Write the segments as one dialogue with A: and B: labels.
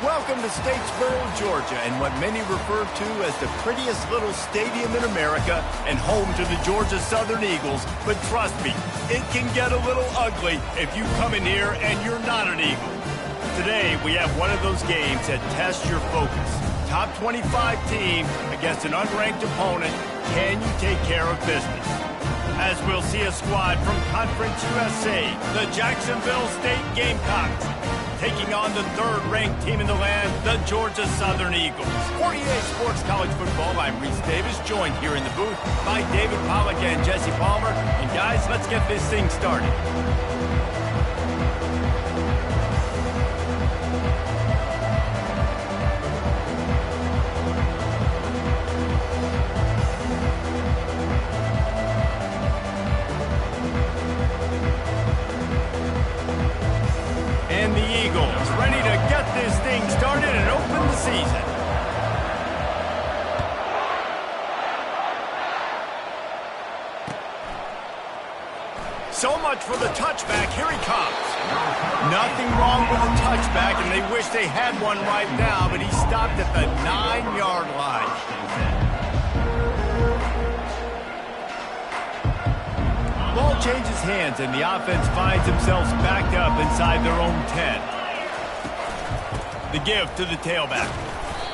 A: Welcome to Statesboro, Georgia, and what many refer to as the prettiest little stadium in America and home to the Georgia Southern Eagles. But trust me, it can get a little ugly if you come in here and you're not an Eagle. Today, we have one of those games that tests your focus. Top 25 team against an unranked opponent. Can you take care of business? As we'll see a squad from Conference USA, the Jacksonville State Gamecocks, taking on the third-ranked team in the land, the Georgia Southern Eagles. For EA Sports College Football, I'm Reese Davis, joined here in the booth by David Pollack and Jesse Palmer. And guys, let's get this thing started. Ready to get this thing started and open the season. So much for the touchback. Here he comes. Nothing wrong with a touchback, and they wish they had one right now, but he stopped at the 9-yard line. Ball changes hands, and the offense finds themselves backed up inside their own 10. The give to the tailback.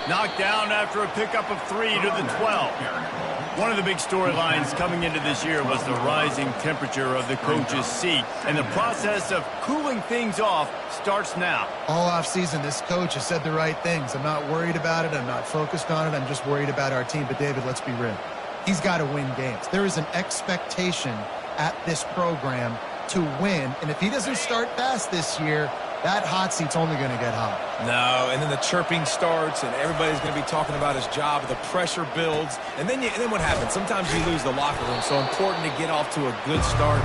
A: Knocked down after a pickup of 3 to the 12. One of the big storylines coming into this year was the rising temperature of the coach's seat, and the process of cooling things off starts now.
B: All offseason, this coach has said the right things. I'm not worried about it. I'm not focused on it. I'm just worried about our team. But, David, let's be real. He's got to win games. There is an expectation at this program to win, and if he doesn't start fast this year, that hot seat's only going to get hot.
C: No, and then the chirping starts, and everybody's going to be talking about his job. The pressure builds, and then what happens? Sometimes you lose the locker room, so important to get off to a good start.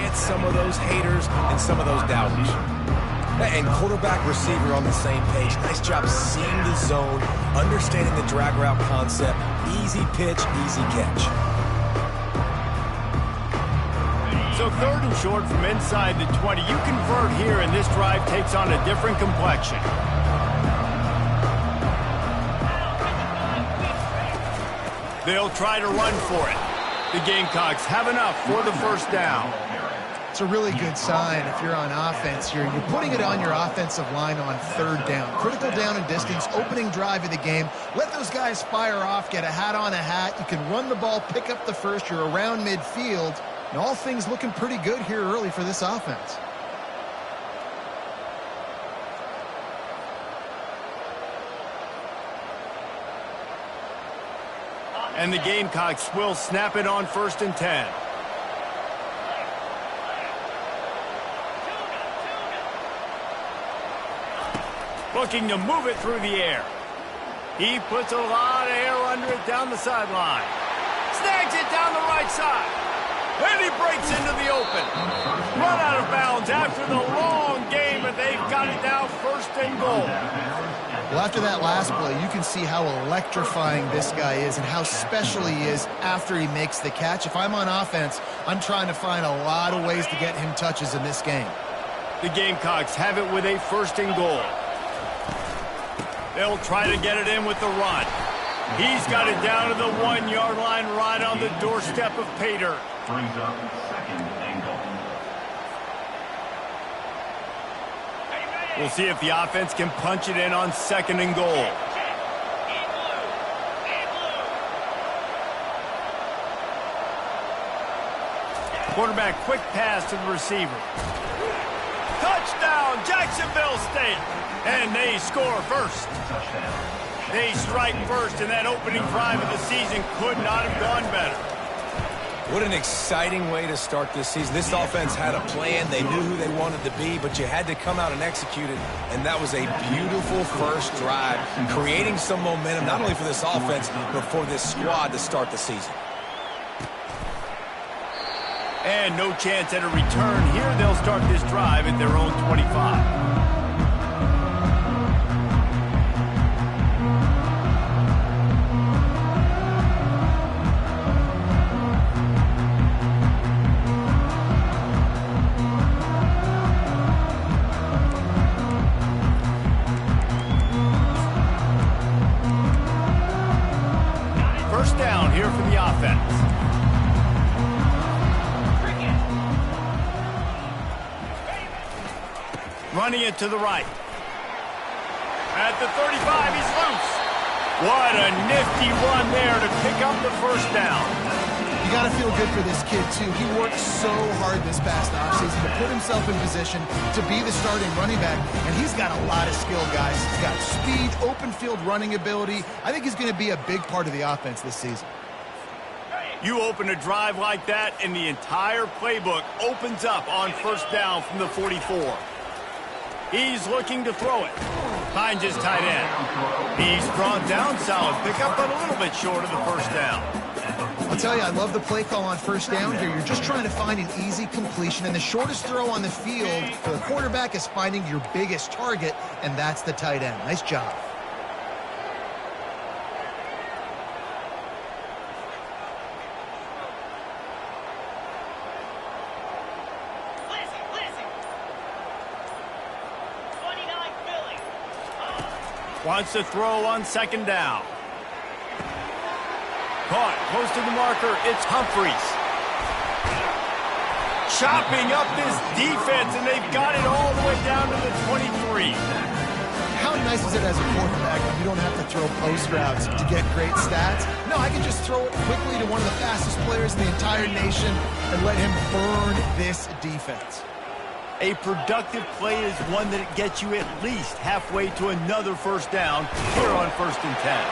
C: It's some of those haters and some of those doubters. And quarterback receiver on the same page. Nice job seeing the zone, understanding the drag route concept. Easy pitch, easy catch.
A: So 3rd and short from inside the 20. You convert here, and this drive takes on a different complexion. They'll try to run for it. The Gamecocks have enough for the first down.
B: It's a really good sign if you're on offense here. You're putting it on your offensive line on third down. Critical down and distance, opening drive of the game. Let those guys fire off, get a hat on a hat. You can run the ball, pick up the first. You're around midfield. And all things looking pretty good here early for this offense.
A: And the Gamecocks will snap it on 1st and 10. Looking to move it through the air. He puts a lot of air under it down the sideline. Snags it down the right side. And he breaks into the open. Run out of bounds after the long game, but they've got it now 1st and goal.
B: Well, after that last play, you can see how electrifying this guy is and how special he is after he makes the catch. If I'm on offense, I'm trying to find a lot of ways to get him touches in this game.
A: The Gamecocks have it with a 1st and goal. They'll try to get it in with the run. He's got it down to the 1-yard line right on the doorstep of Pater.
D: Brings up 2nd and goal.
A: We'll see if the offense can punch it in on 2nd and goal. Quarterback quick pass to the receiver. Touchdown, Jacksonville State. And they score first. They strike first, and that opening drive of the season could not have gone better.
C: What an exciting way to start this season. This offense had a plan. They knew who they wanted to be, but you had to come out and execute it. And that was a beautiful first drive, creating some momentum, not only for this offense, but for this squad to start the season.
A: And no chance at a return here. They'll start this drive at their own 25. Running it to the right. At the 35, he's loose. What a nifty run there to pick up the first down.
B: You got to feel good for this kid, too. He worked so hard this past offseason to put himself in position to be the starting running back, and he's got a lot of skill, guys. He's got speed, open field running ability. I think he's going to be a big part of the offense this season.
A: You open a drive like that, and the entire playbook opens up on first down from the 44. He's looking to throw it. Finds his tight end. He's brought down, solid pickup, but a little bit short of the first down.
B: I'll tell you, I love the play call on first down here. You're just trying to find an easy completion, and the shortest throw on the field for the quarterback is finding your biggest target, and that's the tight end. Nice job.
A: Wants to throw on second down. Caught, close to the marker, it's Humphreys. Chopping up this defense, and they've got it all the way down to the 23.
B: How nice is it as a quarterback when you don't have to throw post routes to get great stats? No, I can just throw it quickly to one of the fastest players in the entire nation and let him burn this defense.
A: A productive play is one that gets you at least halfway to another first down here on 1st and 10.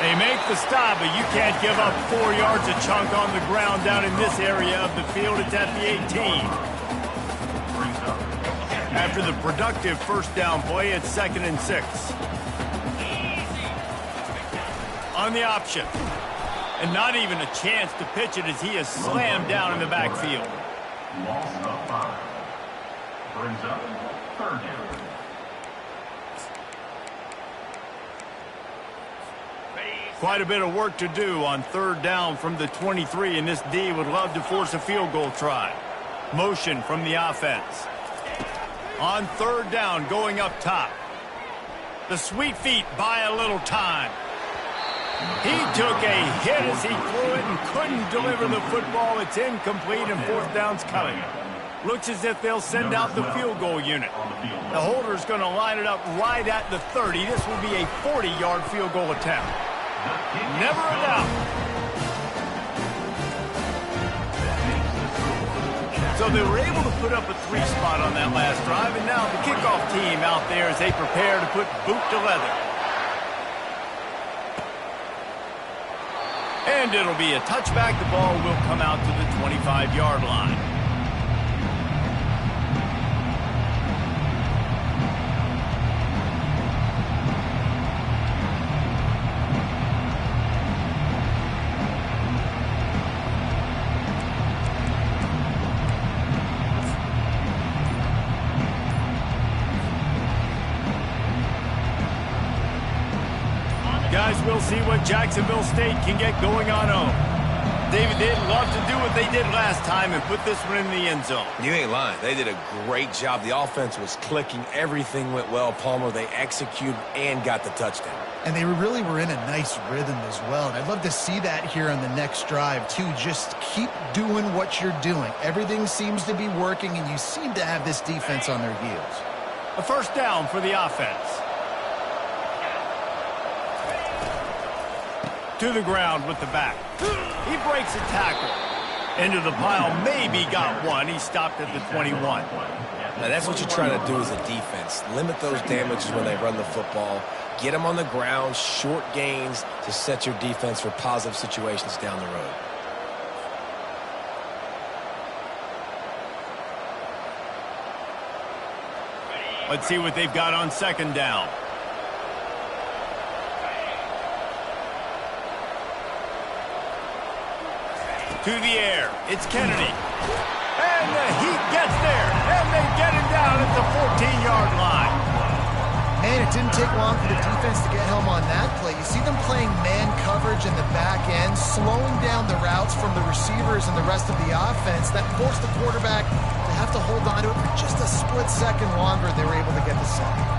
A: They make the stop, but you can't give up 4 yards a chunk on the ground down in this area of the field. It's at the 18. After the productive first down play, it's 2nd and 6. On the option. And not even a chance to pitch it as he is slammed down in the backfield.
D: Loss of 5. Brings up 3rd down.
A: Quite a bit of work to do on 3rd down from the 23, and this D would love to force a field goal try. Motion from the offense. On 3rd down, going up top. The sweet feet buy a little time. He took a hit as he threw it and couldn't deliver the football. It's incomplete and fourth down's coming. Looks as if they'll send out the field goal unit. The holder's going to line it up right at the 30. This will be a 40-yard field goal attempt. Never a doubt. So they were able to put up a 3 spot on that last drive, and now the kickoff team out there as they prepare to put boot to leather. And it'll be a touchback. The ball will come out to the 25-yard line. Guys, we'll see what Jacksonville State can get going on home. David, they'd love to do what they did last time and put this one in the end zone.
C: You ain't lying. They did a great job. The offense was clicking. Everything went well. Palmer, they executed and got the touchdown.
B: And they really were in a nice rhythm as well. And I'd love to see that here on the next drive, too. Just keep doing what you're doing. Everything seems to be working, and you seem to have this defense on their heels.
A: A first down for the offense. To the ground with the back. He breaks a tackle. Into the pile, maybe got one. He stopped at the 21.
C: Now, that's what you're trying to do as a defense. Limit those damages when they run the football. Get them on the ground, short gains to set your defense for positive situations down the road.
A: Let's see what they've got on second down. To the air. It's Kennedy. And the Heat gets there. And they get him down at the 14-yard line.
B: Man, it didn't take long for the defense to get home on that play. You see them playing man coverage in the back end, slowing down the routes from the receivers and the rest of the offense. That forced the quarterback to have to hold on to it for just a split second longer. They were able to get the sack.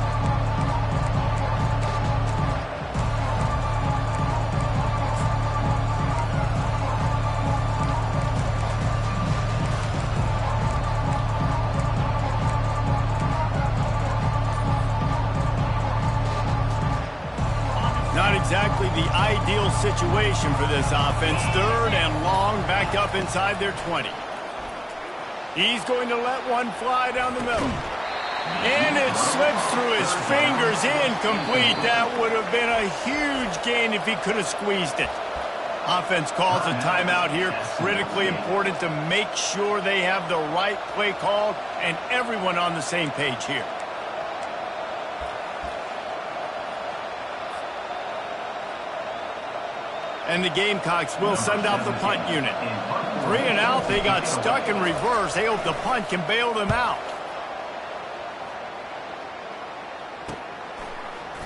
A: Not exactly the ideal situation for this offense. Third and long, back up inside their 20. He's going to let one fly down the middle. And it slips through his fingers, incomplete. That would have been a huge gain if he could have squeezed it. Offense calls a timeout here. Critically important to make sure they have the right play called and everyone on the same page here. And the Gamecocks will send out the punt unit. 3 and out, they got stuck in reverse. They hope the punt can bail them out.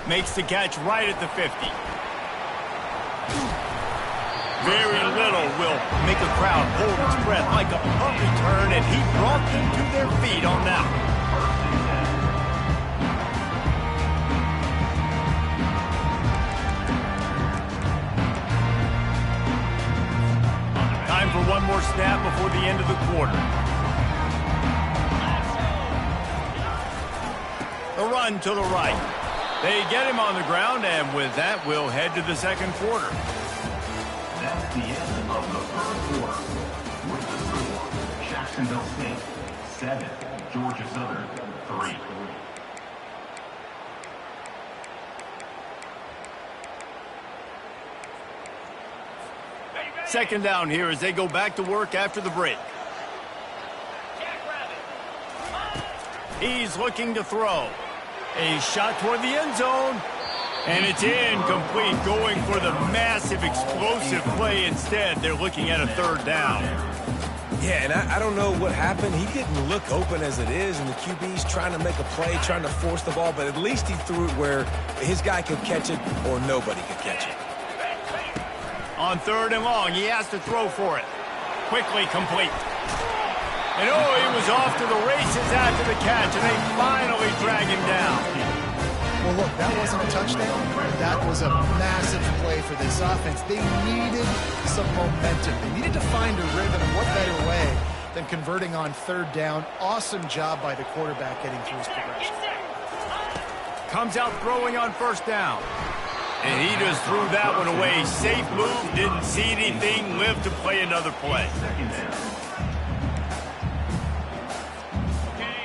A: Makes the catch right at the 50. Very little will make a crowd hold its breath like a punt return, and he brought them to their feet on that one. Time for one more snap before the end of the quarter. The run to the right. They get him on the ground, and with that, we'll head to the second quarter.
D: That's the end of the first quarter. With the score, Jacksonville State 7, Georgia Southern 3.
A: Second down here as they go back to work after the break. He's looking to throw. A shot toward the end zone. And it's incomplete, going for the massive explosive play instead. They're looking at a third down.
C: Yeah, and I don't know what happened. He didn't look open as it is, and the QB's trying to make a play, trying to force the ball, but at least he threw it where his guy could catch it or nobody could catch it.
A: On third and long, he has to throw for it. Quickly complete. And oh, he was off to the races after the catch, and they finally drag him down.
B: Well, look, that wasn't a touchdown. That was a massive play for this offense. They needed some momentum. They needed to find a rhythm, and what better way than converting on third down. Awesome job by the quarterback getting through his progression.
A: Comes out throwing on first down. And he just threw that one away. Safe move, didn't see anything, lived to play another play.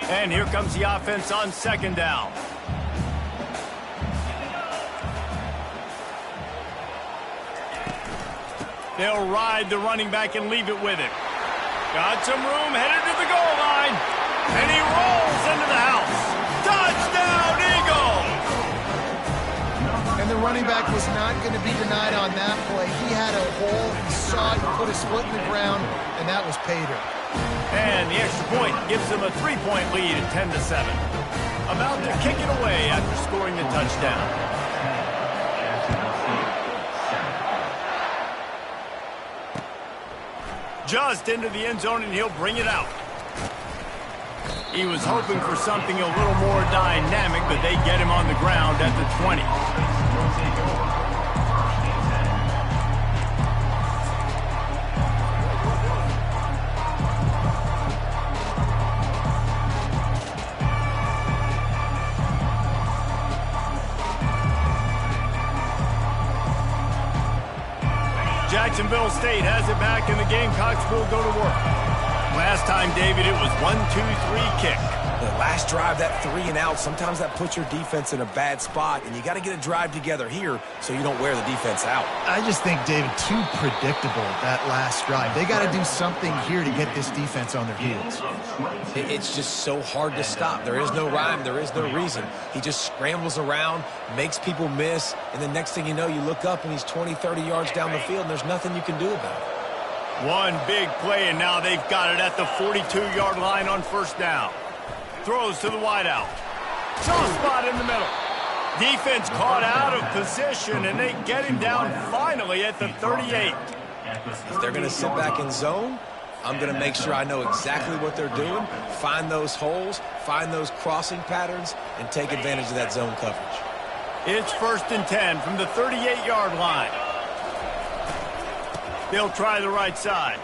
A: And here comes the offense on second down. They'll ride the running back and leave it with him. Got some room, headed to the goal line. And he rolls into the house. Touchdown, Eagle!
B: And the running back was not going to be denied on that play. He had a hole, he saw it, he put his foot in the ground, and that was pay dirt.
A: And the extra point gives them a 3-point lead at 10-7. About to kick it away after scoring the touchdown. Just into the end zone, and he'll bring it out. He was hoping for something a little more dynamic, but they get him on the ground at the 20. Jacksonville State has it back, and the Gamecocks will go to work. Last time, David, it was 1-2-3 kick.
C: The last drive, that 3 and out, sometimes that puts your defense in a bad spot, and you got to get a drive together here so you don't wear the defense out.
B: I just think, David, too predictable, that last drive. They got to do something here to get this defense on their heels.
C: It's just so hard to stop. There is no rhyme. There is no reason. He just scrambles around, makes people miss, and the next thing you know, you look up and he's 20, 30 yards down the field, and there's nothing you can do about it.
A: One big play, and now they've got it at the 42-yard line on first down. Throws to the wideout. Soft spot in the middle. Defense caught out of position, and they get him down finally at the 38.
C: If they're going to sit back in zone, I'm going to make sure I know exactly what they're doing, find those holes, find those crossing patterns, and take advantage of that zone coverage.
A: It's 1st and 10 from the 38-yard line. They'll try the right side.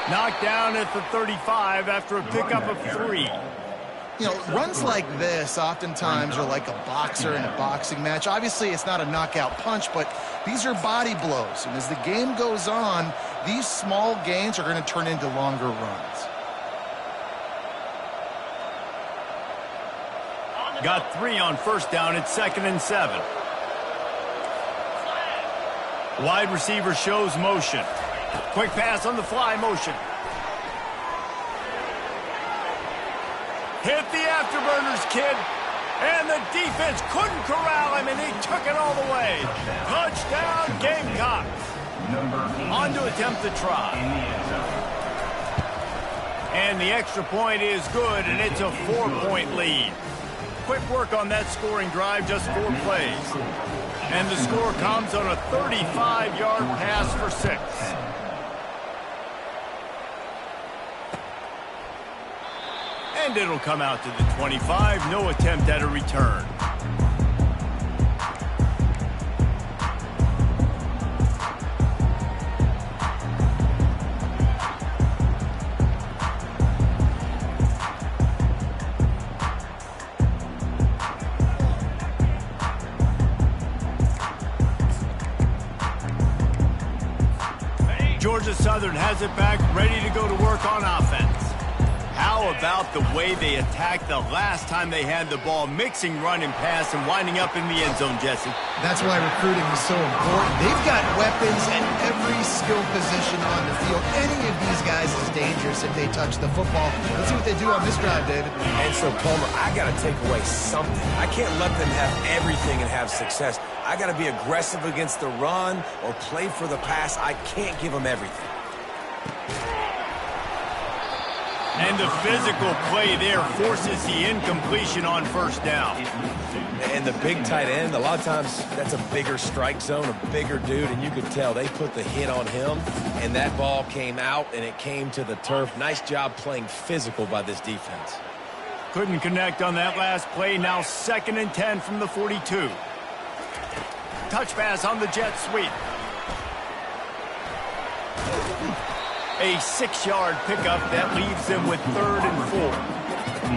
A: Knocked down at the 35 after a pickup of 3.
B: You know, runs like this oftentimes are like a boxer in a boxing match. Obviously, it's not a knockout punch, but these are body blows. And as the game goes on, these small gains are going to turn into longer runs.
A: Got 3 on first down. It's 2nd and 7. Wide receiver shows motion. Quick pass on the fly motion. Hit the afterburners, kid. And the defense couldn't corral him, and he took it all the way. Touchdown, Gamecocks. On to attempt the try. And the extra point is good, and it's a 4-point lead. Quick work on that scoring drive, just 4 plays. And the score comes on a 35-yard pass for 6. And it'll come out to the 25. No attempt at a return. Georgia Southern has it back, ready to go to work on offense. How about the way they attacked the last time they had the ball, mixing run and pass and winding up in the end zone, Jesse?
B: That's why recruiting is so important. They've got weapons at every skill position on the field. Any of these guys is dangerous if they touch the football. Let's see what they do on this drive, David.
C: And so, Palmer, I got to take away something. I can't let them have everything and have success. I got to be aggressive against the run or play for the pass. I can't give them everything.
A: And the physical play there forces the incompletion on first down.
C: And the big tight end, a lot of times that's a bigger strike zone, a bigger dude, and you could tell they put the hit on him, and that ball came out, and it came to the turf. Nice job playing physical by this defense.
A: Couldn't connect on that last play. Now 2nd and 10 from the 42. Touch pass on the jet sweep. A 6-yard pickup that leaves them with 3rd and 4.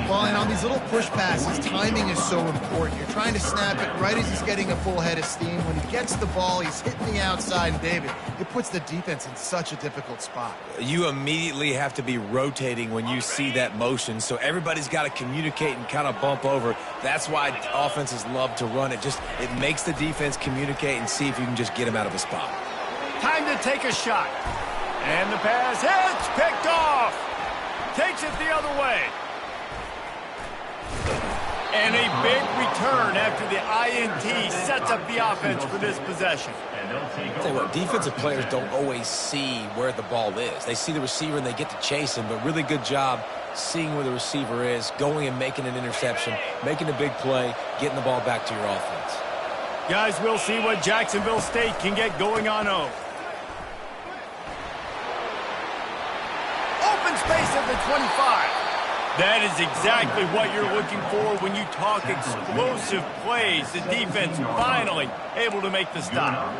B: Well, and on these little push passes, timing is so important. You're trying to snap it right as he's getting a full head of steam. When he gets the ball, he's hitting the outside, and David, it puts the defense in such a difficult spot.
C: You immediately have to be rotating when you see that motion, so everybody's got to communicate and kind of bump over. That's why offenses love to run it. It makes the defense communicate and see if you can just get him out of a spot.
A: Time to take a shot. And the pass hits, picked off. Takes it the other way. And a big return after the INT sets up the offense for this possession.
C: I'll tell you what, defensive players don't always see where the ball is. They see the receiver and they get to chase him, but really good job seeing where the receiver is, going and making an interception, making a big play, getting the ball back to your offense.
A: Guys, we'll see what Jacksonville State can get going on O. Open space at the 25. That is exactly what you're looking for when you talk explosive plays. The defense finally able to make the stop.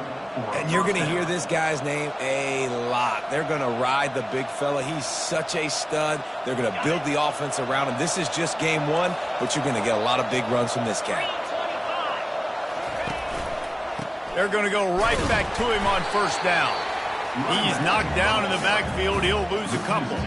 C: And you're going to hear this guy's name a lot. They're going to ride the big fella. He's such a stud. They're going to build the offense around him. This is just game one, but you're going to get a lot of big runs from this guy.
A: They're going to go right back to him on 1st down. He's knocked down in the backfield. He'll lose a couple.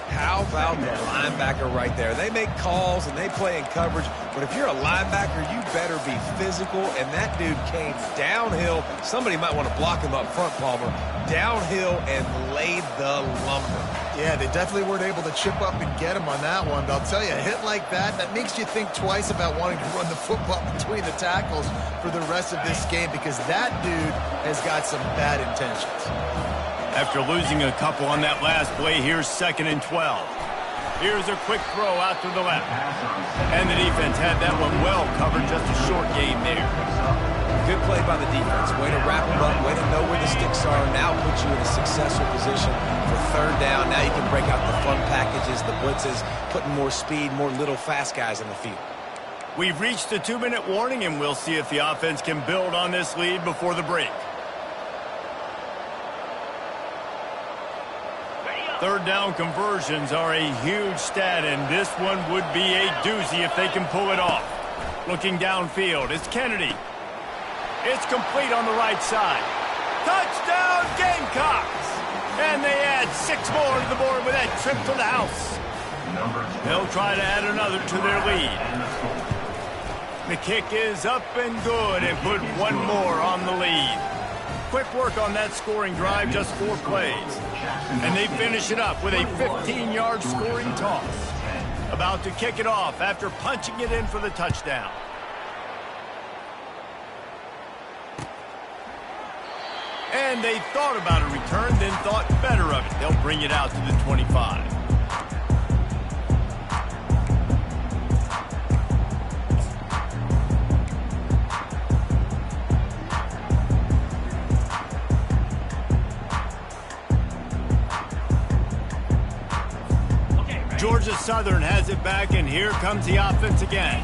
C: How about the linebacker right there? They make calls and they play in coverage, but if you're a linebacker, you better be physical, and that dude came downhill. Somebody might want to block him up front, Palmer. Downhill and laid the lumber.
B: Yeah, they definitely weren't able to chip up and get him on that one, but I'll tell you, a hit like that makes you think twice about wanting to run the football between the tackles for the rest of this game, because that dude has got some bad intentions.
A: After losing a couple on that last play, here's 2nd and 12. Here's a quick throw out to the left. And the defense had that one well covered, just a short game there.
C: Good play by the defense. Way to wrap them up, way to know where the sticks are. Now puts you in a successful position for 3rd down. Now you can break out the fun packages, the blitzes, putting more speed, more little fast guys in the field.
A: We've reached the 2-minute warning, and we'll see if the offense can build on this lead before the break. 3rd down conversions are a huge stat, and this one would be a doozy if they can pull it off. Looking downfield, it's Kennedy. It's complete on the right side. Touchdown, Gamecocks! And they add 6 more to the board with that trip to the house. They'll try to add another to their lead. The kick is up and good, and put 1 more on the lead. Quick work on that scoring drive, just 4 plays. And they finish it up with a 15-yard scoring toss. About to kick it off after punching it in for the touchdown. And they thought about a return, then thought better of it. They'll bring it out to the 25. Georgia Southern has it back, and here comes the offense again.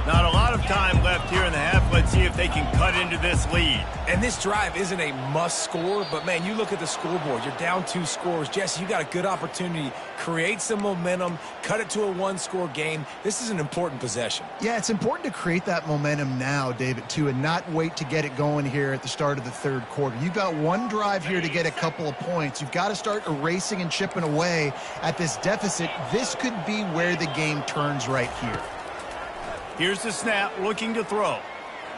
A: Not a lot of time left here in the half. Let's see if they can cut into this lead.
C: And this drive isn't a must score, but, man, you look at the scoreboard. You're down 2 scores. Jesse, you got a good opportunity. Create some momentum. Cut it to a 1-score game. This is an important possession.
B: Yeah, it's important to create that momentum now, David, too, and not wait to get it going here at the start of the 3rd quarter. You've got 1 drive here to get a couple of points. You've got to start erasing and chipping away at this deficit. This could be where the game turns right here.
A: Here's the snap, looking to throw.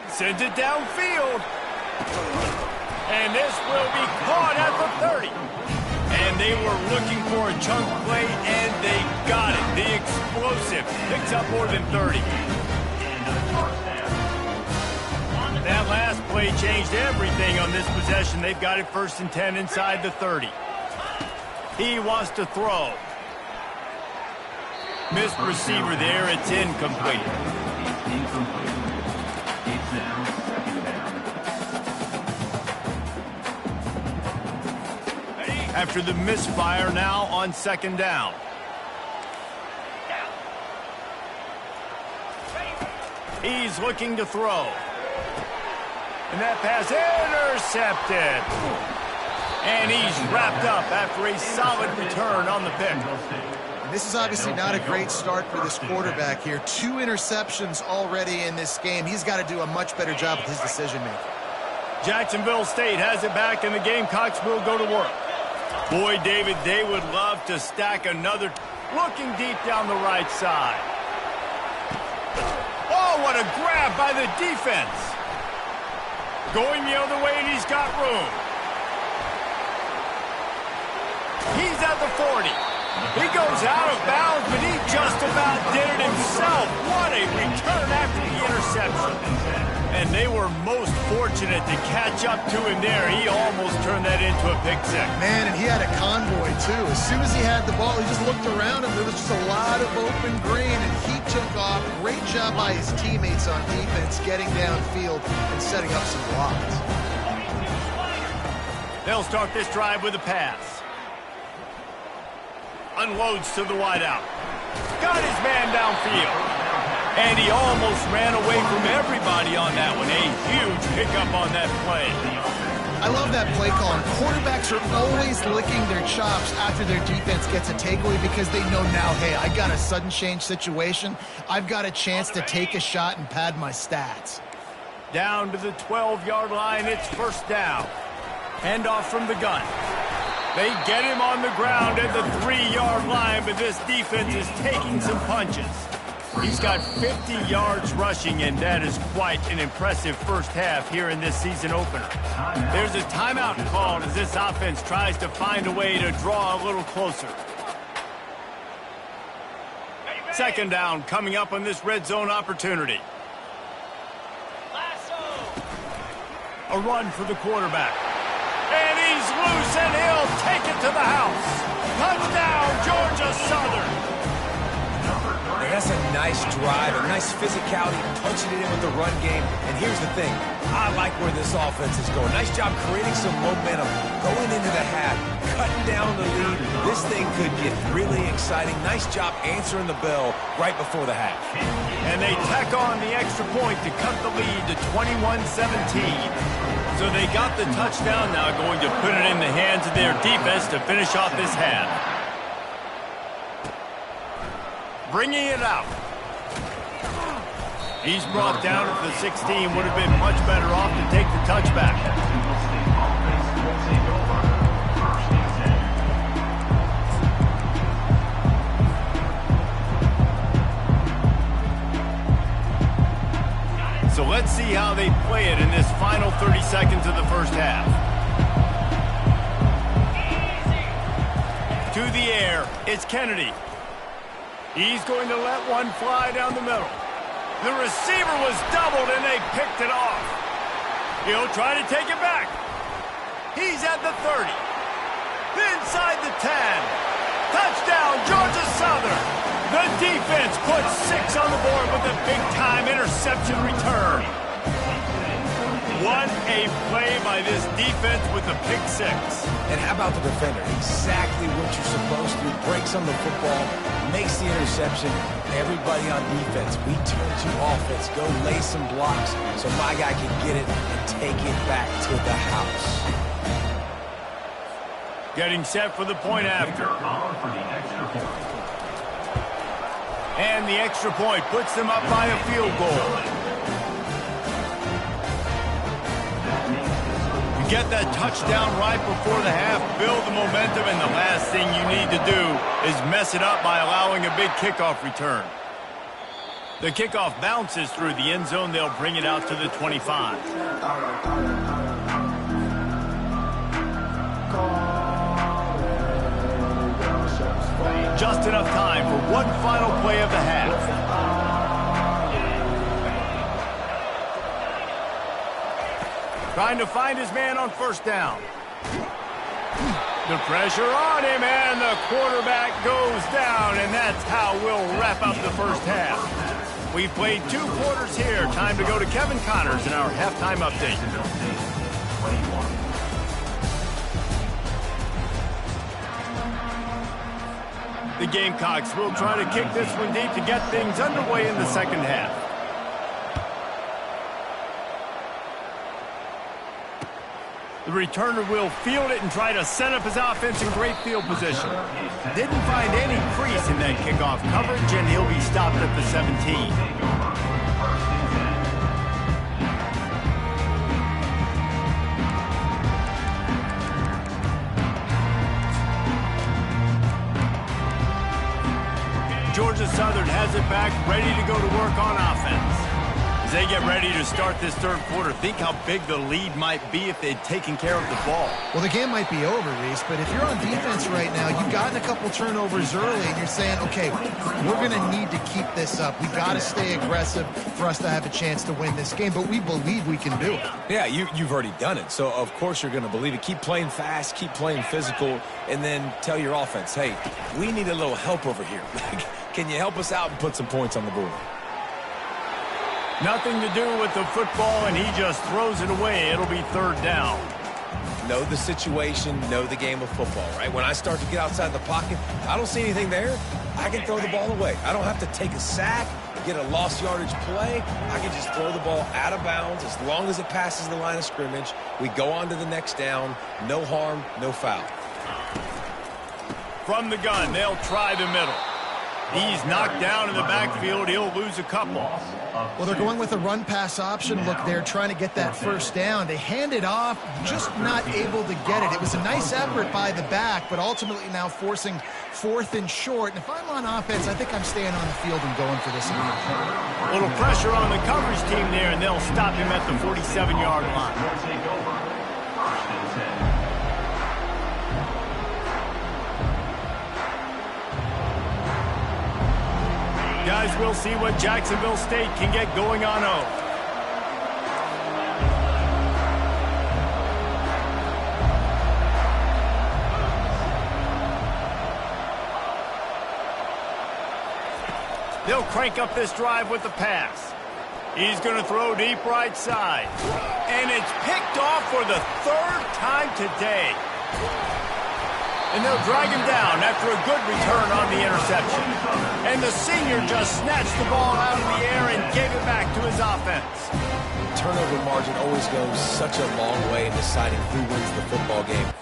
A: Sends it downfield. And this will be caught at the 30. And they were looking for a chunk play, and they got it. The explosive picks up more than 30. That last play changed everything on this possession. They've got it 1st and 10 inside the 30. He wants to throw. Missed receiver there. It's incomplete. After the misfire, now on 2nd down. He's looking to throw. And that pass intercepted. And he's wrapped up after a solid return on the pick.
B: This is obviously not a great start for this quarterback here. 2 interceptions already in this game. He's got to do a much better job with his decision-making.
A: Jacksonville State has it back, and the Gamecocks will go to work. Boy, David, they would love to stack another. Looking deep down the right side. Oh, what a grab by the defense. Going the other way, and he's got room. He's at the 40. He goes out of bounds, but he just about did it himself. What a return after the interception. And they were most fortunate to catch up to him there. He almost turned that into a pick six.
B: Man, and he had a convoy, too. As soon as he had the ball, he just looked around, and there was just a lot of open green, and he took off. Great job by his teammates on defense, getting downfield and setting up some blocks.
A: They'll start this drive with a pass. Unloads to the wideout. Got his man downfield. And he almost ran away from everybody on that one. A huge pickup on that play.
B: I love that play call. And quarterbacks are always licking their chops after their defense gets a takeaway because they know now, hey, I got a sudden change situation. I've got a chance to take a shot and pad my stats.
A: Down to the 12-yard line. It's first down. Handoff from the gun. They get him on the ground at the 3-yard line, but this defense is taking some punches. He's got 50 yards rushing, and that is quite an impressive first half here in this season opener. There's a timeout called as this offense tries to find a way to draw a little closer. Second down coming up on this red zone opportunity. A run for the quarterback. And he's loose, and he'll take it to the house. Touchdown, Georgia Southern.
C: That's a nice drive, a nice physicality, punching it in with the run game. And here's the thing, I like where this offense is going. Nice job creating some momentum, going into the half, cutting down the lead. This thing could get really exciting. Nice job answering the bell right before the half.
A: And they tack on the extra point to cut the lead to 21-17. So they got the touchdown now, going to put it in the hands of their defense to finish off this half. Bringing it out. He's brought down at the 16. Would have been much better off to take the touchback. So let's see how they play it in this final 30 seconds of the first half. To the air, it's Kennedy. He's going to let one fly down the middle. The receiver was doubled, and they picked it off. He'll try to take it back. He's at the 30. Inside the 10. Touchdown, Georgia Southern. The defense puts 6 on the board with a big-time interception return. What a play by this defense with the pick 6.
C: And how about the defender? Exactly what you're supposed to do. Breaks on the football, makes the interception. Everybody on defense, we turn to offense. Go lay some blocks so my guy can get it and take it back to the house.
A: Getting set for the point after. And the extra point puts them up by a field goal. Get that touchdown right before the half, build the momentum, and the last thing you need to do is mess it up by allowing a big kickoff return. The kickoff bounces through the end zone. They'll bring it out to the 25. Just enough time for one final play of the half. Trying to find his man on first down. The pressure on him, and the quarterback goes down, and that's how we'll wrap up the first half. We've played 2 quarters here. Time to go to Kevin Connors in our halftime update. The Gamecocks will try to kick this one deep to get things underway in the second half. The returner will field it and try to set up his offense in great field position. Didn't find any crease in that kickoff coverage, and he'll be stopped at the 17. Georgia Southern has it back, ready to go to work on offense. As they get ready to start this third quarter, think how big the lead might be if they'd taken care of the ball.
B: Well, the game might be over, Reese, but if you're on defense right now, you've gotten a couple turnovers early, and you're saying, okay, we're going to need to keep this up. We've got to stay aggressive for us to have a chance to win this game, but we believe we can do it.
C: Yeah, you've already done it, so of course you're going to believe it. Keep playing fast, keep playing physical, and then tell your offense, hey, we need a little help over here. Can you help us out and put some points on the board?
A: Nothing to do with the football, and he just throws it away. It'll be third down.
C: Know the situation, know the game of football, right? When I start to get outside the pocket, I don't see anything there, I can throw the ball away. I don't have to take a sack, get a lost yardage play. I can just throw the ball out of bounds as long as it passes the line of scrimmage. We go on to the next down. No harm, no foul.
A: From the gun, they'll try the middle. He's knocked down in the backfield. He'll lose a couple.
B: Well, they're going with a run-pass option. Look, they're trying to get that first down. They hand it off, just not able to get it. It was a nice effort by the back, but ultimately now forcing fourth and short. And if I'm on offense, I think I'm staying on the field and going for this again.
A: A little pressure on the coverage team there, and they'll stop him at the 47-yard line.
D: We'll take over. First and 10.
A: Guys, we'll see what Jacksonville State can get going on O. They'll crank up this drive with the pass. He's going to throw deep right side. And it's picked off for the third time today. And they'll drag him down after a good return on the interception. And the senior just snatched the ball out of the air and gave it back to his offense.
C: Turnover margin always goes such a long way in deciding who wins the football game.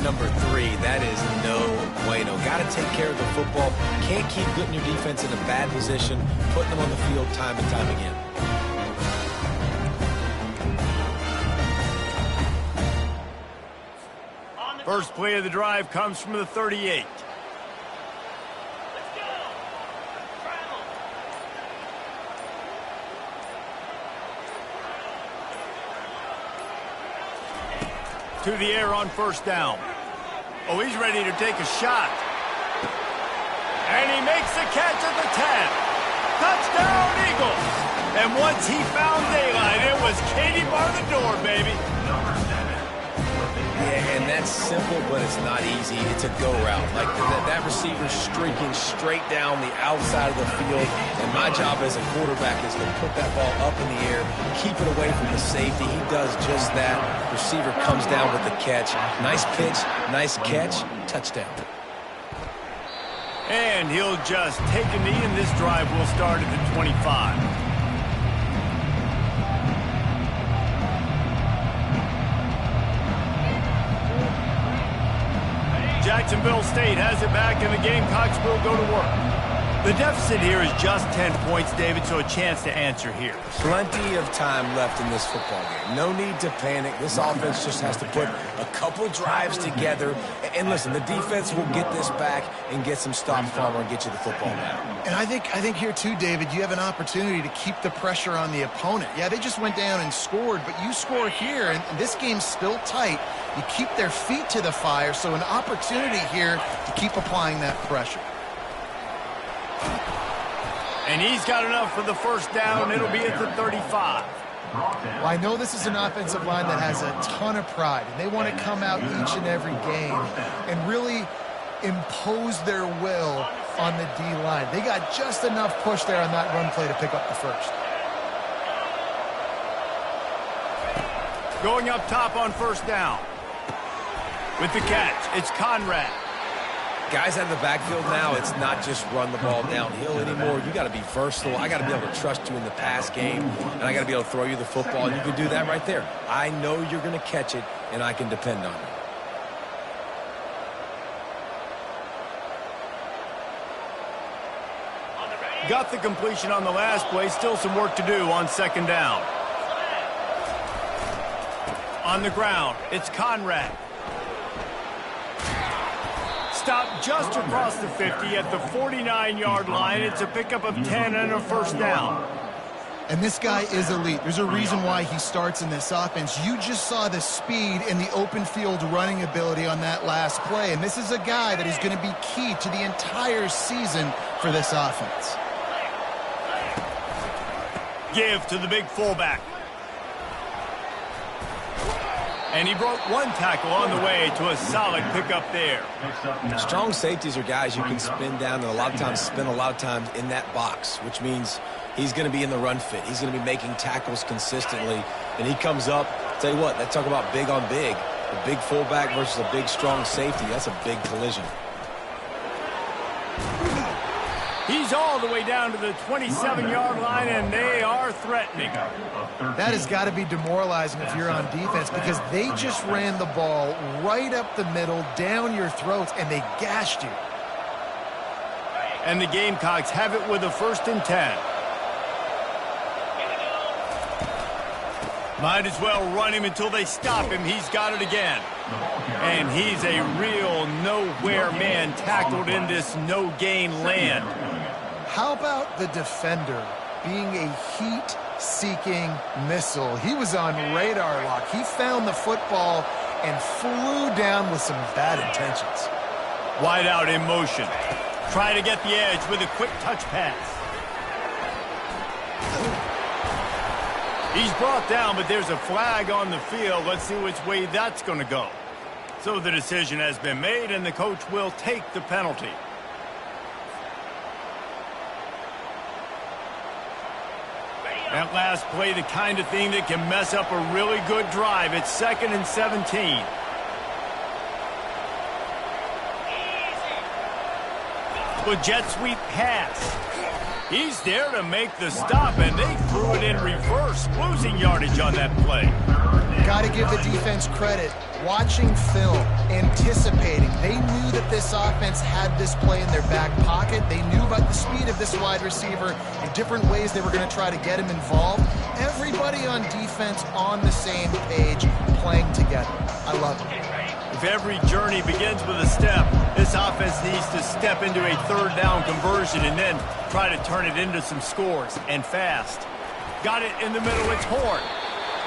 C: Number 3, that is no bueno. Got to take care of the football. Can't keep putting your defense in a bad position, putting them on the field time and time again.
A: First play of the drive comes from the 38. To the air on first down. Oh, he's ready to take a shot. And he makes the catch at the 10. Touchdown, Eagles. And once he found daylight, it was Katie bar the door, baby.
C: Yeah, and that's simple, but it's not easy. It's a go route. Like that receiver streaking straight down the outside of the field. And my job as a quarterback is to put that ball up in the air, keep it away from the safety. He does just that. Receiver comes down with the catch. Nice pitch, nice catch, touchdown.
A: And he'll just take a knee, and this drive will start at the 25. Jacksonville State has it back, and the Gamecocks will go to work. The deficit here is just 10 points, David, so a chance to answer here.
C: Plenty of time left in this football game. No need to panic. This offense just has to put a couple drives together. And listen, the defense will get this back and get some stops, Palmer, and get you the football now.
B: And I think here too, David, you have an opportunity to keep the pressure on the opponent. Yeah, they just went down and scored, but you score here, and this game's still tight. You keep their feet to the fire, so an opportunity here to keep applying that pressure.
A: And he's got enough for the first down. It'll be at the 35.
B: Well, I know this is an offensive line that has a ton of pride, and they want to come out each and every game and really impose their will on the D-line. They got just enough push there on that run play to pick up the first.
A: Going up top on first down. With the catch, it's Conrad.
C: Guys out of the backfield now, it's not just run the ball downhill anymore. You got to be versatile. I got to be able to trust you in the pass game, and I got to be able to throw you the football, and you can do that right there. I know you're going to catch it, and I can depend on it.
A: Got the completion on the last play. Still some work to do on second down. On the ground, it's Conrad. Stop just across the 50 at the 49-yard line. It's a pickup of 10 and a first down.
B: And this guy is elite. There's a reason why he starts in this offense. You just saw the speed and the open field running ability on that last play. And this is a guy that is going to be key to the entire season for this offense.
A: Give to the big fullback. And he broke one tackle on the way to a solid pickup there.
C: Strong safeties are guys you can spin down and a lot of times spend a lot of time in that box, which means he's going to be in the run fit. He's going to be making tackles consistently. And he comes up, tell you what, they talk about big on big. A big fullback versus a big, strong safety. That's a big collision.
A: He's all the way down to the 27-yard line, and they are threatening.
B: That has got to be demoralizing if you're on defense because they just ran the ball right up the middle, down your throats, and they gashed you.
A: And the Gamecocks have it with a 1st and 10. Might as well run him until they stop him. He's got it again. And he's a real nowhere man tackled in this no-gain land.
B: How about the defender being a heat-seeking missile? He was on radar lock. He found the football and flew down with some bad intentions.
A: Wide out in motion. Trying to get the edge with a quick touch pass. He's brought down, but there's a flag on the field. Let's see which way that's going to go. So the decision has been made, and the coach will take the penalty. That last play, the kind of thing that can mess up a really good drive. It's 2nd and 17. With jet sweep pass. He's there to make the stop, and they threw it in reverse, losing yardage on that play.
B: Got to give the defense credit. Watching film, anticipating. They knew that this offense had this play in their back pocket. They knew about the speed of this wide receiver and different ways they were going to try to get him involved. Everybody on defense on the same page, playing together. I love it.
A: If every journey begins with a step, this offense needs to step into a 3rd down conversion and then try to turn it into some scores, and fast. Got it in the middle, it's Horn.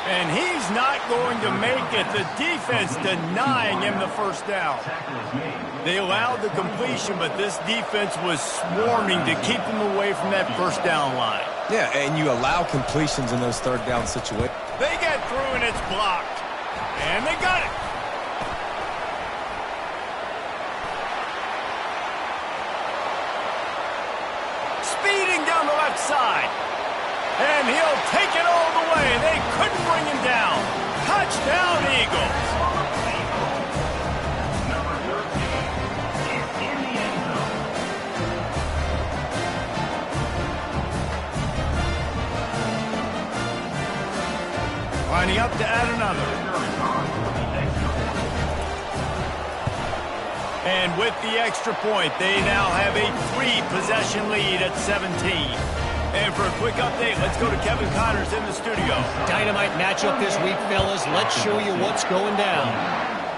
A: And he's not going to make it. The defense denying him the first down. They allowed the completion, but this defense was swarming to keep him away from that first down line.
C: Yeah, and you allow completions in those 3rd down situations.
A: They get through, and it's blocked. And they got it. Speeding down the left side. And he'll take it all the way. They couldn't bring him down. Touchdown, Eagles. Lining up to add another. And with the extra point, they now have a 3-possession lead at 17. And for a quick update, let's go to Kevin Connors in the studio.
E: Dynamite matchup this week, fellas. Let's show you what's going down.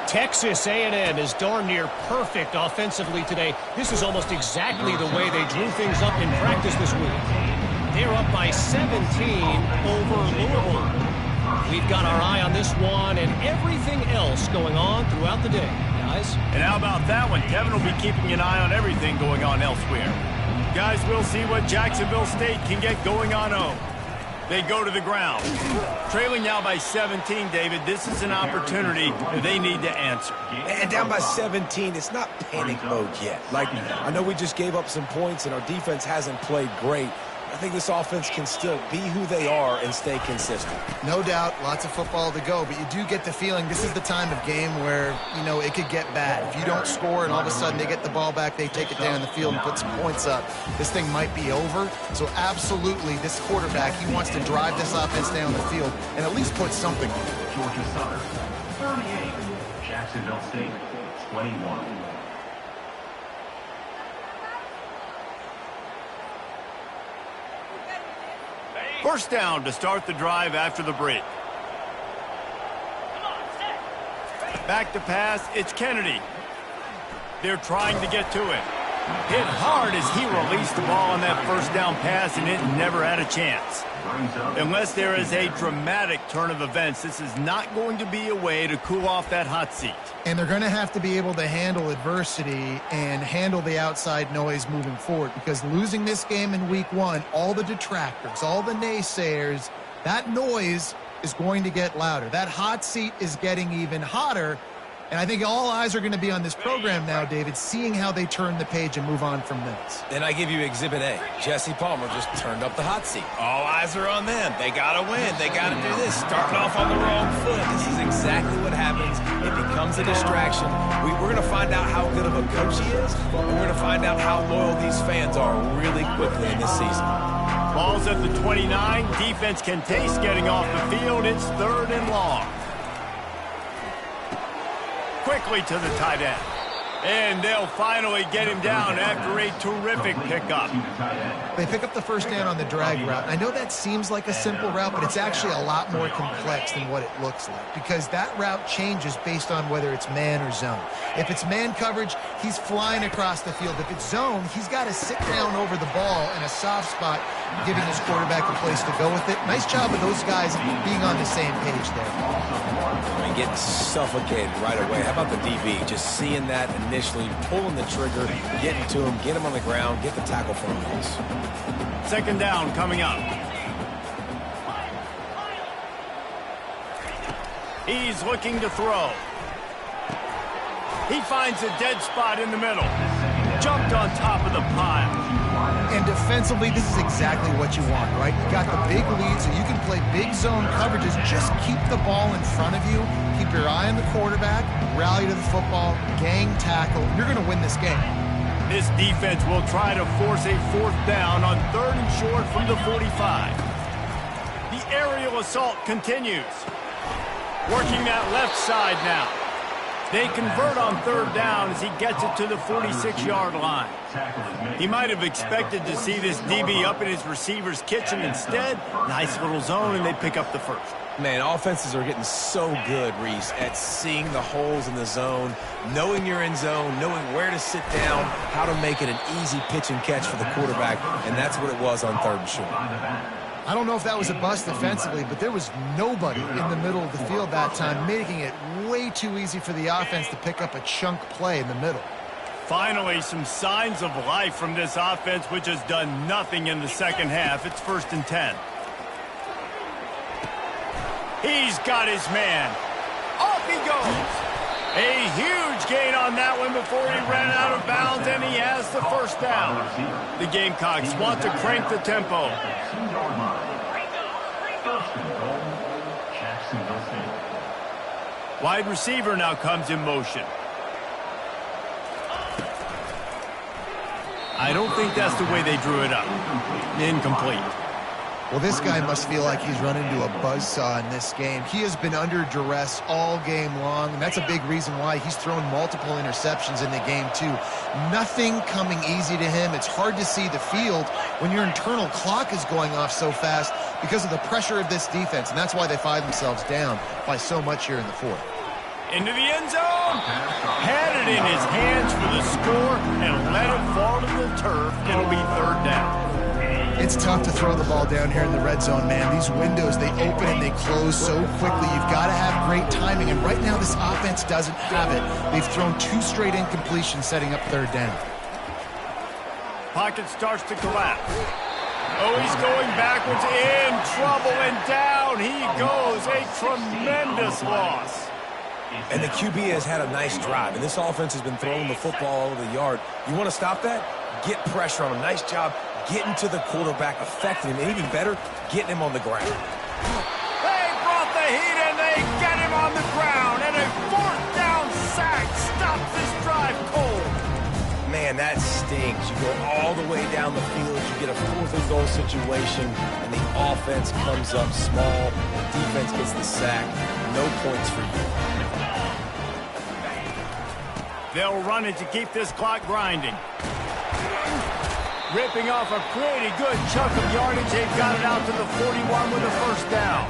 E: Texas A&M is darn near perfect offensively today. This is almost exactly the way they drew things up in practice this week. They're up by 17 over Louisville. We've got our eye on this one and everything else going on throughout the day, guys.
A: And how about that one? Kevin will be keeping an eye on everything going on elsewhere. Guys, we'll see what Jacksonville State can get going on home. They go to the ground. Trailing now by 17, David. This is an opportunity that they need to answer.
C: And down by 17, it's not panic mode yet. Like, I know we just gave up some points and our defense hasn't played great. I think this offense can still be who they are and stay consistent.
B: No doubt, lots of football to go, but you do get the feeling this is the time of game where, you know, it could get bad. If you don't score and all of a sudden they get the ball back, they take it down the field and put some points up, this thing might be over. So absolutely, this quarterback, he wants to drive this offense down the field and at least put something on it.
D: Georgia Southern, 38. Jacksonville State, 21.
A: First down to start the drive after the break. Back to pass, it's Kennedy. They're trying to get to it. Hit hard as he released the ball on that first down pass, and it never had a chance. Unless there is a dramatic turn of events, this is not going to be a way to cool off that hot seat.
B: And they're going to have to be able to handle adversity and handle the outside noise moving forward, because losing this game in week 1, all the detractors, all the naysayers, that noise is going to get louder. That hot seat is getting even hotter. And I think all eyes are going to be on this program now, David, seeing how they turn the page and move on from this.
C: Then I give you Exhibit A. Jesse Palmer just turned up the hot seat. All eyes are on them. They got to win. They got to do this. Starting off on the wrong foot. This is exactly what happens. It becomes a distraction. We're going to find out how good of a coach he is. And we're going to find out how loyal these fans are really quickly in this season.
A: Ball's at the 29. Defense can taste getting off the field. It's 3rd and long. Quickly to the tight end. And they'll finally get him down after a terrific pickup.
B: They pick up the first down on the drag route. I know that seems like a simple route, but it's actually a lot more complex than what it looks like, because that route changes based on whether it's man or zone. If it's man coverage, he's flying across the field. If it's zone, he's got to sit down over the ball in a soft spot, giving his quarterback a place to go with it. Nice job of those guys being on the same page there.
C: I mean, getting suffocated right away. How about the DB? Just seeing that initially, pulling the trigger, getting to him, get him on the ground, get the tackle for him.
A: Second down coming up. He's looking to throw. He finds a dead spot in the middle. Jumped on top of the pile.
B: And defensively, this is exactly what you want, right? You got the big lead, so you can play big zone coverages. Just keep the ball in front of you. Keep your eye on the quarterback. Rally to the football. Gang tackle. You're going to win this game.
A: This defense will try to force a 4th down on 3rd and short from the 45. The aerial assault continues. Working that left side now. They convert on 3rd down as he gets it to the 46-yard line. He might have expected to see this DB up in his receiver's kitchen. Instead, nice little zone, and they pick up the first.
C: Man, offenses are getting so good, Reese, at seeing the holes in the zone, knowing you're in zone, knowing where to sit down, how to make it an easy pitch and catch for the quarterback, and that's what it was on 3rd and short.
B: I don't know if that was a bust defensively, but there was nobody in the middle of the field that time, making it way too easy for the offense to pick up a chunk play in the middle.
A: Finally, some signs of life from this offense, which has done nothing in the second half. It's 1st and 10. He's got his man. Off he goes. A huge gain on that one before he ran out of bounds, and he has the first down. The Gamecocks want to crank the tempo. Wide receiver now comes in motion. I don't think that's the way they drew it up. Incomplete.
B: Well, this guy must feel like he's run into a buzzsaw in this game. He has been under duress all game long, and that's a big reason why he's thrown multiple interceptions in the game, too. Nothing coming easy to him. It's hard to see the field when your internal clock is going off so fast because of the pressure of this defense, and that's why they find themselves down by so much here in the fourth.
A: Into the end zone. Had it in his hands for the score and let it fall to the turf. It'll be third down.
B: It's tough to throw the ball down here in the red zone, man. These windows, they open and they close so quickly. You've got to have great timing, and right now this offense doesn't have it. They've thrown 2 straight incompletions setting up third down.
A: Pocket starts to collapse. Oh, he's going backwards, in trouble, and down he goes. A tremendous loss.
C: And the QB has had a nice drive, and this offense has been throwing the football all over the yard. You want to stop that? Get pressure on him. Nice job getting to the quarterback, affecting him, and even better, getting him on the ground.
A: They brought the heat, and they get him on the ground, and a fourth down sack stops this drive cold.
C: Man, that stings. You go all the way down the field, you get a fourth and goal situation, and the offense comes up small, the defense gets the sack. No points for you.
A: They'll run it to keep this clock grinding. Ripping off a pretty good chunk of yardage. They've got it out to the 41 with a first down.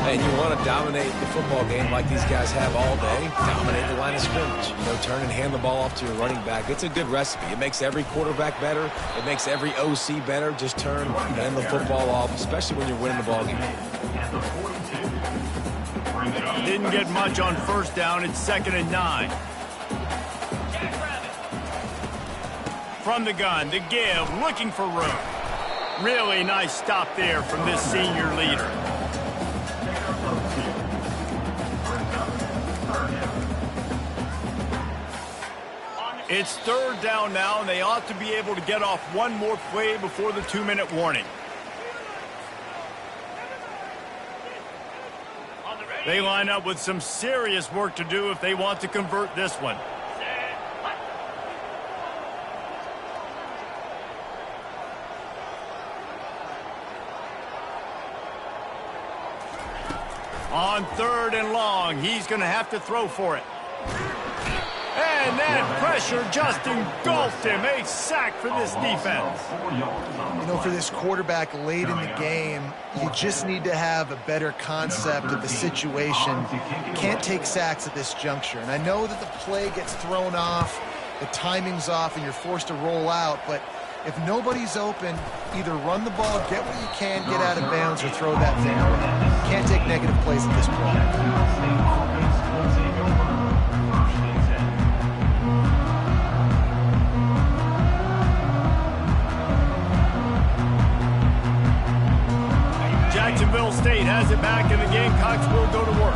C: And you want to dominate the football game like these guys have all day. Dominate the line of scrimmage. You know, turn and hand the ball off to your running back. It's a good recipe. It makes every quarterback better. It makes every OC better. Just turn and hand the football off, especially when you're winning the ball game.
A: Didn't get much on first down. It's 2nd and 9. From the gun, the give, looking for room. Really nice stop there from this senior leader. It's third down now, and they ought to be able to get off one more play before the 2-minute warning. They line up with some serious work to do if they want to convert this one. On 3rd and long, he's going to have to throw for it. And that pressure just engulfed him. A sack for this defense.
B: You know, for this quarterback late in the game, you just need to have a better concept of the situation. You can't take sacks at this juncture. And I know that the play gets thrown off, the timing's off, and you're forced to roll out. But if nobody's open, either run the ball, get what you can, get out of bounds, or throw that thing away. Can't take negative plays at this point.
A: Jacksonville State has it back, and the Gamecocks will go to work.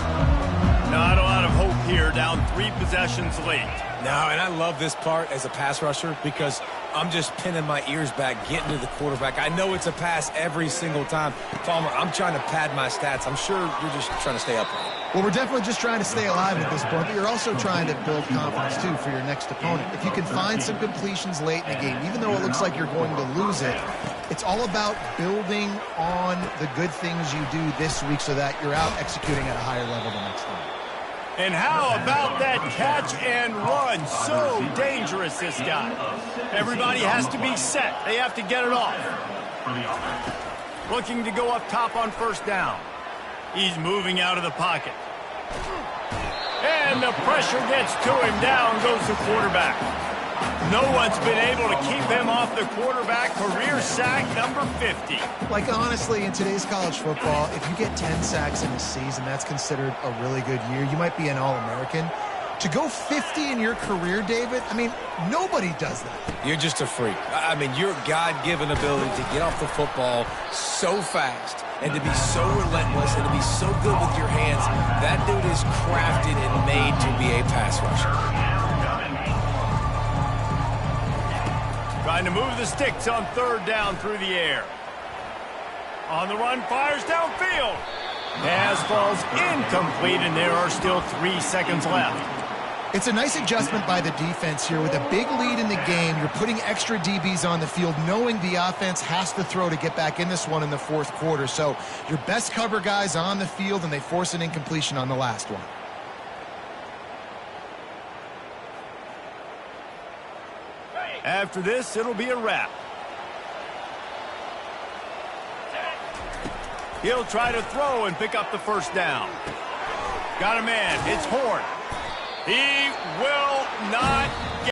A: Not a lot of hope here, down 3 possessions late.
C: No, and I love this part as a pass rusher because I'm just pinning my ears back, getting to the quarterback. I know it's a pass every single time. Palmer, I'm trying to pad my stats. I'm sure you're just trying to stay up.
B: Well, we're definitely just trying to stay alive at this point, but you're also trying to build confidence, too, for your next opponent. If you can find some completions late in the game, even though it looks like you're going to lose it, it's all about building on the good things you do this week so that you're out executing at a higher level the next time.
A: And how about that catch and run? So dangerous, this guy. Everybody has to be set. They have to get it off. Looking to go up top on first down. He's moving out of the pocket. And the pressure gets to him. Down goes the quarterback. No one's been able to keep him off the quarterback. Career sack number 50.
B: Like, honestly, in today's college football, if you get 10 sacks in a season, that's considered a really good year. You might be an All-American. To go 50 in your career, David, I mean, nobody does that.
C: You're just a freak. I mean, your God-given ability to get off the football so fast and to be so relentless and to be so good with your hands, that dude is crafted and made to be a pass rusher.
A: Trying to move the sticks on 3rd down through the air. On the run, fires downfield. Pass falls incomplete, and there are still 3 seconds left.
B: It's a nice adjustment by the defense here. With a big lead in the game, you're putting extra DBs on the field, knowing the offense has to throw to get back in this one in the fourth quarter. So your best cover guys on the field, and they force an incompletion on the last one.
A: After this, it'll be a wrap. He'll try to throw and pick up the first down. Got a man. It's Horn. He will not